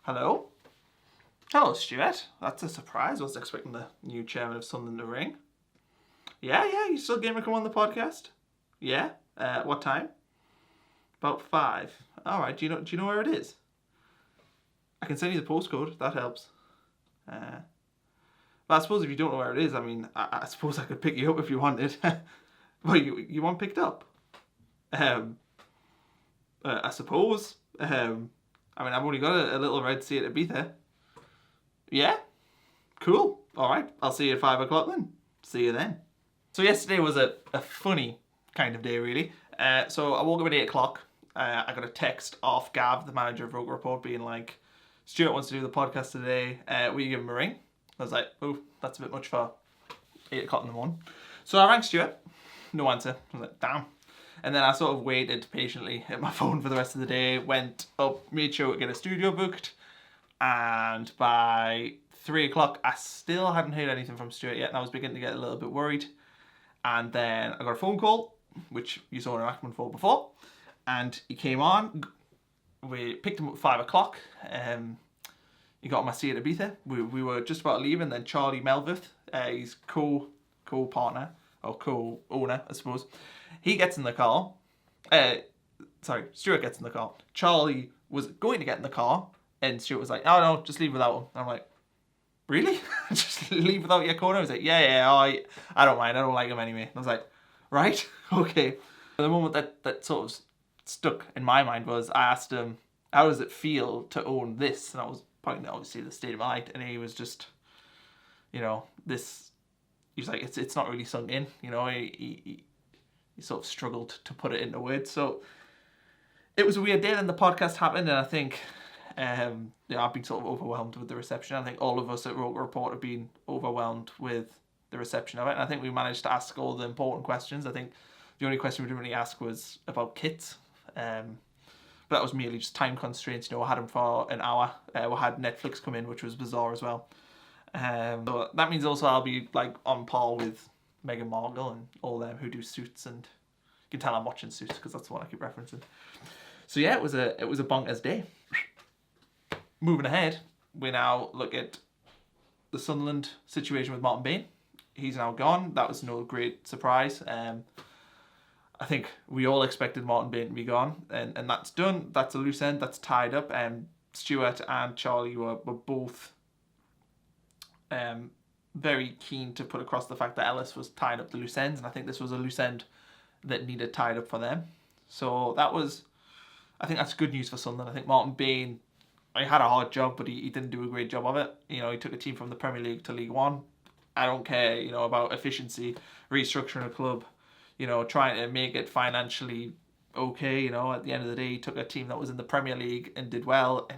Hello? Hello, Stuart. That's a surprise. I wasn't expecting the new chairman of Sunderland to ring. Yeah, you still game to come on the podcast? Yeah? What time? About 5. Alright, do you know where it is? I can send you the postcode, that helps. But I suppose if you don't know where it is, I suppose I could pick you up if you wanted. Well, you want picked up? I suppose. I've only got a little red Seat Ibiza. Yeah? Cool. Alright, I'll see you at 5 o'clock then. See you then. So yesterday was a funny kind of day, really. So I woke up at 8 o'clock. I got a text off Gav, the manager of Roker Rapport, being like, Stuart wants to do the podcast today. Will you give him a ring? I was like, oh, that's a bit much for 8 o'clock in the morning. So I rang Stuart. No answer. I was like, damn. And then I sort of waited patiently at my phone for the rest of the day, went up, made sure to get a studio booked, and by 3 o'clock I still hadn't heard anything from Stuart yet, and I was beginning to get a little bit worried. And then I got a phone call, which you saw an enactment for before, and he came on. We picked him up at 5 o'clock. He got on my Seat Ibiza. We were just about to leave, and then Charlie Melvith, his co-partner, or co-owner, I suppose, he gets in the car. Stuart gets in the car. Charlie was going to get in the car, and Stuart was like, oh no, just leave without him. And I'm like, really? Just leave without your corner? I was like, yeah, I don't mind. I don't like him anyway. And I was like, right, okay. The moment that sort of stuck in my mind was I asked him, how does it feel to own this? And I was pointing out, obviously, the state of my light, and he was just, he was like, it's not really sunk in, he sort of struggled to put it into words. So it was a weird day. Then the podcast happened, and I think I've been sort of overwhelmed with the reception. I think all of us at Roker Report have been overwhelmed with the reception of it, and I think we managed to ask all the important questions. I think the only question we didn't really ask was about kits, but that was merely just time constraints. I had them for an hour. We had Netflix come in, which was bizarre as well. So that means also I'll be like on par with Meghan Markle and all them who do Suits, and you can tell I'm watching Suits because that's the one I keep referencing. So yeah, it was a bonkers day. Moving ahead, we now look at the Sunderland situation with Martin Bain. He's now gone. That was no great surprise. I think we all expected Martin Bain to be gone, and that's done. That's a loose end. That's tied up. Stuart and Charlie were both very keen to put across the fact that Ellis was tying up the loose ends, and I think this was a loose end that needed tied up for them. So I think that's good news for Sunderland. I think Martin Bain, he had a hard job, but he didn't do a great job of it. He took a team from the Premier League to League One. I don't care, about efficiency, restructuring a club, trying to make it financially okay. At the end of the day, he took a team that was in the Premier League and did well,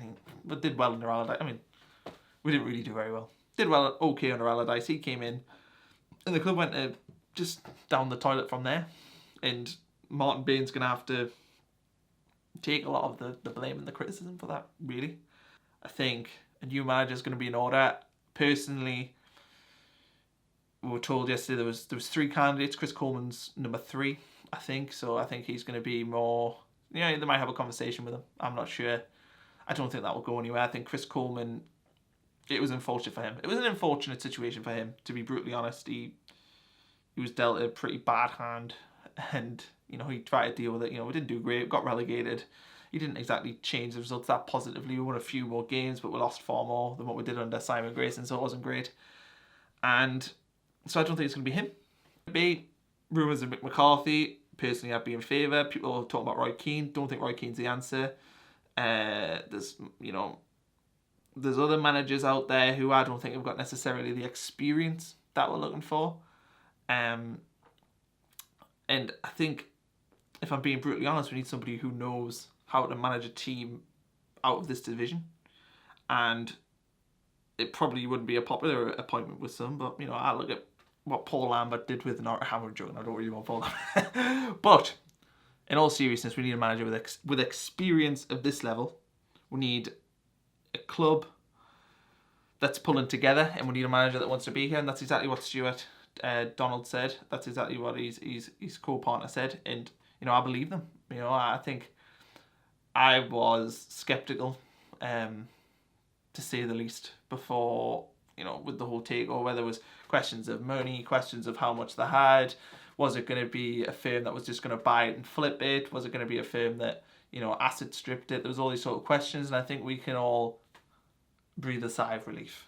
but did well under Allardyce. We didn't really do very well. Did well, okay under Allardyce. He came in, and the club went just down the toilet from there. And Martin Bain's going to have to take a lot of the blame and the criticism for that, really. I think a new manager is going to be in order. Personally, we were told yesterday there was 3 candidates. Chris Coleman's number 3, I think. So I think he's going to be more... they might have a conversation with him. I'm not sure. I don't think that will go anywhere. I think Chris Coleman... It was unfortunate for him. It was an unfortunate situation for him, to be brutally honest. He was dealt a pretty bad hand, and he tried to deal with it. We didn't do great. Got relegated. He didn't exactly change the results that positively. We won a few more games, but we lost far more than what we did under Simon Grayson, so it wasn't great. And so I don't think it's going to be him. Maybe rumours of Mick McCarthy. Personally, I'd be in favour. People are talking about Roy Keane. Don't think Roy Keane's the answer. There's other managers out there who I don't think have got necessarily the experience that we're looking for. And I think, if I'm being brutally honest, we need somebody who knows how to manage a team out of this division. And it probably wouldn't be a popular appointment with some, but, I look at what Paul Lambert did with Nottingham. I'm joking, I don't really want Paul Lambert. But, in all seriousness, we need a manager with experience of this level. We need a club that's pulling together, and we need a manager that wants to be here, and that's exactly what Stuart Donald said. That's exactly what his co-partner said, and I believe them. I think I was sceptical to say the least, before, you know, with the whole takeover. There was questions of money, questions of how much they had. Was it going to be a firm that was just going to buy it and flip it? Was it going to be a firm that, you know, asset stripped it? There was all these sort of questions, and I think we can all breathe a sigh of relief.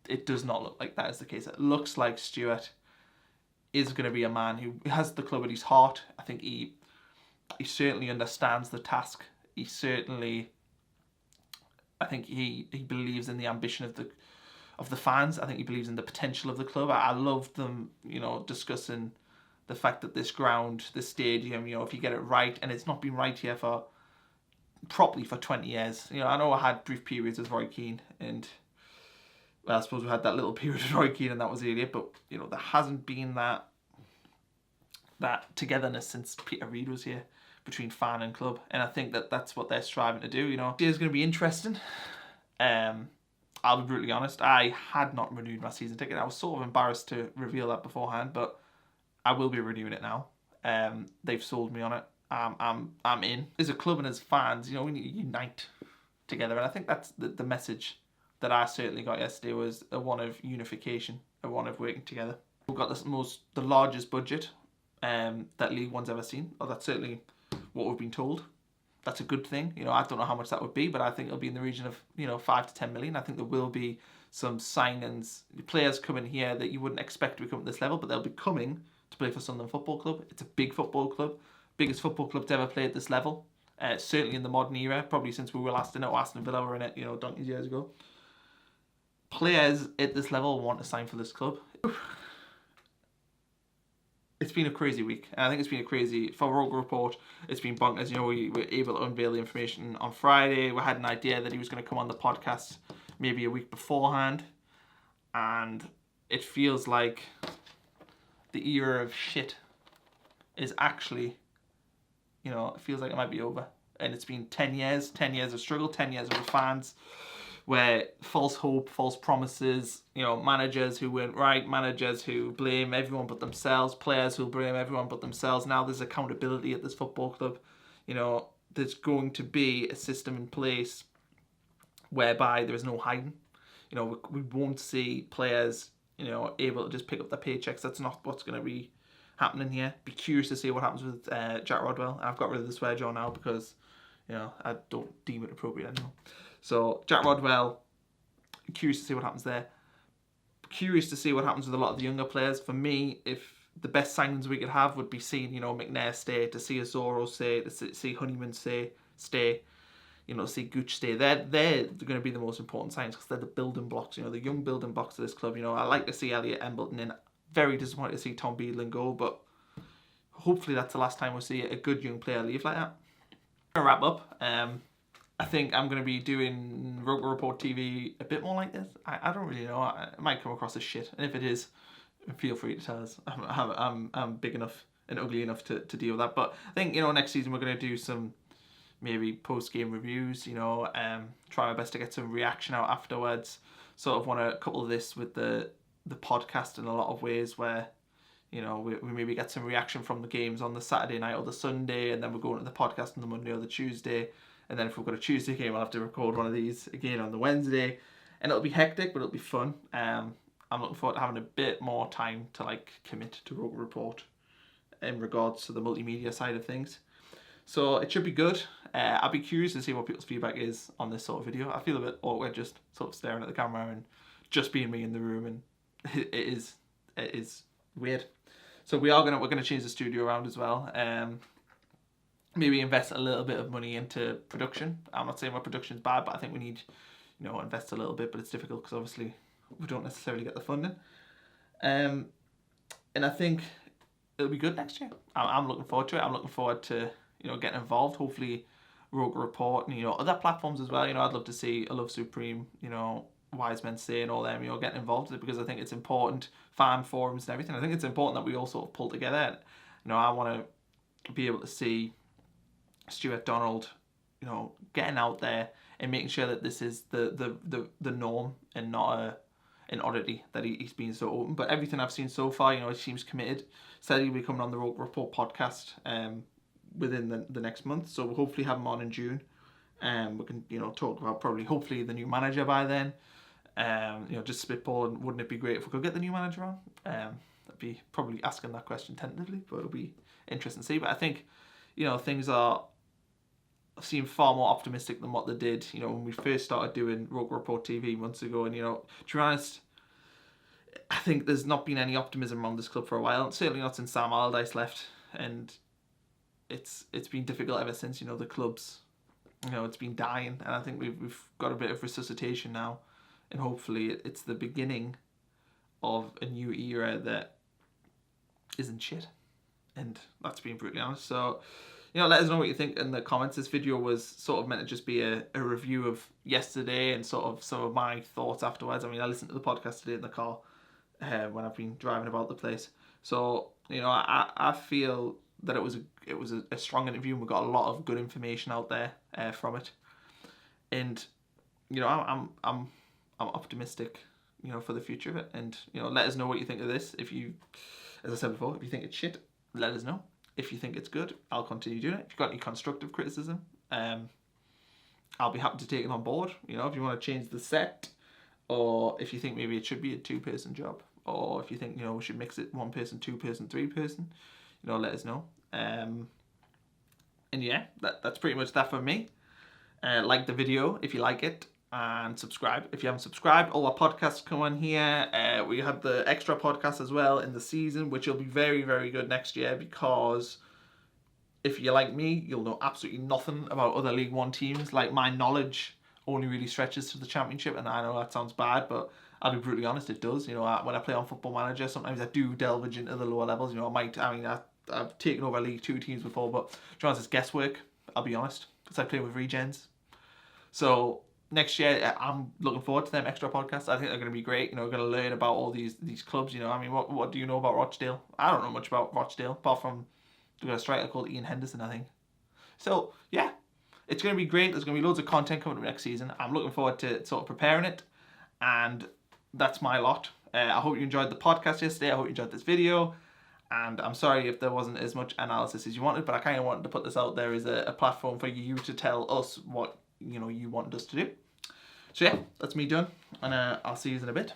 It does not look like that is the case. It looks like Stuart is going to be a man who has the club at his heart. I think he certainly understands the task. He certainly, I think he believes in the ambition of the fans. I think he believes in the potential of the club. I love them, you know, discussing the fact that this ground, this stadium, you know, if you get it right, and it's not been right here properly for 20 years. You know, I know I had brief periods with Roy Keane, and well, I suppose we had that little period with Roy Keane, and that was it. But, you know, there hasn't been that togetherness since Peter Reid was here between fan and club, and I think that that's what they're striving to do. You know, it's going to be interesting. I'll be brutally honest, I had not renewed my season ticket. I was sort of embarrassed to reveal that beforehand, but I will be renewing it now. They've sold me on it. I'm in. As a club and as fans, you know, we need to unite together, and I think that's the message that I certainly got yesterday, was a one of unification, a one of working together. We've got the largest budget that League One's ever seen, or that's certainly what we've been told. That's a good thing. You know, I don't know how much that would be, but I think it'll be in the region of, you know, 5 to 10 million. I think there will be some signings, players coming here that you wouldn't expect to be coming at this level, but they'll be coming to play for Sunderland Football Club. It's a big football club, biggest football club to ever play at this level. Certainly in the modern era, probably since we were last in it, or Aston Villa were in it, you know, donkeys years ago. Players at this level want to sign for this club. It's been a crazy week, and I think it's been a crazy, for Roker Report, it's been bonkers. You know, we were able to unveil the information on Friday. We had an idea that he was going to come on the podcast maybe a week beforehand, and it feels like the era of shit is actually, you know, it feels like it might be over. And it's been 10 years of struggle, 10 years with fans, where false hope, false promises, you know, managers who weren't right, managers who blame everyone but themselves, players who blame everyone but themselves. Now there's accountability at this football club. You know, there's going to be a system in place whereby there is no hiding. You know, we won't see players, you know, able to just pick up their paychecks. That's not what's going to be happening here. Be curious to see what happens with Jack Rodwell. I've got rid of the swear jar now because, you know, I don't deem it appropriate anymore. So Jack Rodwell, curious to see what happens there. Curious to see what happens with a lot of the younger players. For me, if the best signings we could have would be seeing, you know, McNair stay, to see Azoro stay, to see Honeyman stay, you know, see Gooch stay. They're going to be the most important signings because they're the building blocks, you know, the young building blocks of this club. You know, I like to see Elliot Embleton in. Very disappointed to see Tom Beadland go, but hopefully that's the last time we'll see a good young player leave like that. To wrap up, I think I'm going to be doing Roker Rapport TV a bit more like this. I don't really know. It might come across as shit, and if it is, feel free to tell us. I'm big enough and ugly enough to deal with that. But I think, you know, next season we're going to do some maybe post-game reviews, you know, try my best to get some reaction out afterwards. Sort of want to couple this with the podcast in a lot of ways where, you know, we maybe get some reaction from the games on the Saturday night or the Sunday, and then we're going to the podcast on the Monday or the Tuesday. And then if we've got a Tuesday game, we'll have to record one of these again on the Wednesday. And it'll be hectic, but it'll be fun. I'm looking forward to having a bit more time to, like, commit to Roker Report in regards to the multimedia side of things. So it should be good. I'll be curious to see what people's feedback is on this sort of video. I feel a bit awkward just sort of staring at the camera and just being me in the room, and it is weird. So we're gonna change the studio around as well. Maybe invest a little bit of money into production. I'm not saying my production's bad, but I think we need, you know, invest a little bit. But it's difficult because obviously we don't necessarily get the funding. And I think it'll be good next year. I'm looking forward to it. I'm looking forward to, you know, getting involved. Hopefully, Roker Report and, you know, other platforms as well. You know, I'd love to see I Love Supreme, you know, Wise Men Say and all them, you know, getting involved with it, because I think it's important. Fan forums and everything. I think it's important that we all sort of pull together. You know, I want to be able to see Stuart Donald, you know, getting out there and making sure that this is the norm and not an oddity that he's been so open. But everything I've seen so far, you know, he seems committed. Said he'll be coming on the Roker Report podcast within the next month, so we'll hopefully have him on in June. We can, talk about hopefully the new manager by then. Just spitballing, wouldn't it be great if we could get the new manager on? I'd be probably asking that question tentatively, but it'll be interesting to see. But I think, things seem far more optimistic than what they did, when we first started doing Roker Rapport TV months ago. And, to be honest, I think there's not been any optimism around this club for a while. Certainly not since Sam Allardyce left. And it's been difficult ever since, the club's, it's been dying. And I think we've got a bit of resuscitation now. And hopefully it's the beginning of a new era that isn't shit. And that's being brutally honest. So, let us know what you think in the comments. This video was sort of meant to just be a review of yesterday and sort of some of my thoughts afterwards. I mean, I listened to the podcast today in the car when I've been driving about the place. So, I feel that it was a strong interview, and we got a lot of good information out there from it. And, I'm optimistic, for the future of it. And, let us know what you think of this. If you, as I said before, if you think it's shit, let us know. If you think it's good, I'll continue doing it. If you've got any constructive criticism, I'll be happy to take it on board. If you want to change the set, or if you think maybe it should be a 2-person job, or if you think, we should mix it 1-person, 2-person, 3-person, let us know. And yeah, that's pretty much that for me. Like the video if you like it, and subscribe if you haven't subscribed. All our podcasts come on here. We have the extra podcast as well in the season, which will be very, very good next year, because if you're like me, you'll know absolutely nothing about other League One teams. Like, my knowledge only really stretches to the Championship, and I know that sounds bad, but I'll be brutally honest, it does. When I play on Football Manager, sometimes I do delve into the lower levels. I've taken over League 2 teams before, but to be honest, it's guesswork, I'll be honest, because I play with regens. So next year, I'm looking forward to them extra podcasts. I think they're going to be great. We're going to learn about all these clubs. What do you know about Rochdale? I don't know much about Rochdale, apart from they've got a striker called Ian Henderson, I think. So, yeah, it's going to be great. There's going to be loads of content coming up next season. I'm looking forward to sort of preparing it, and that's my lot. I hope you enjoyed the podcast yesterday. I hope you enjoyed this video, and I'm sorry if there wasn't as much analysis as you wanted, but I kind of wanted to put this out there as a platform for you to tell us what you wanted us to do. So yeah, that's me done, and I'll see you in a bit.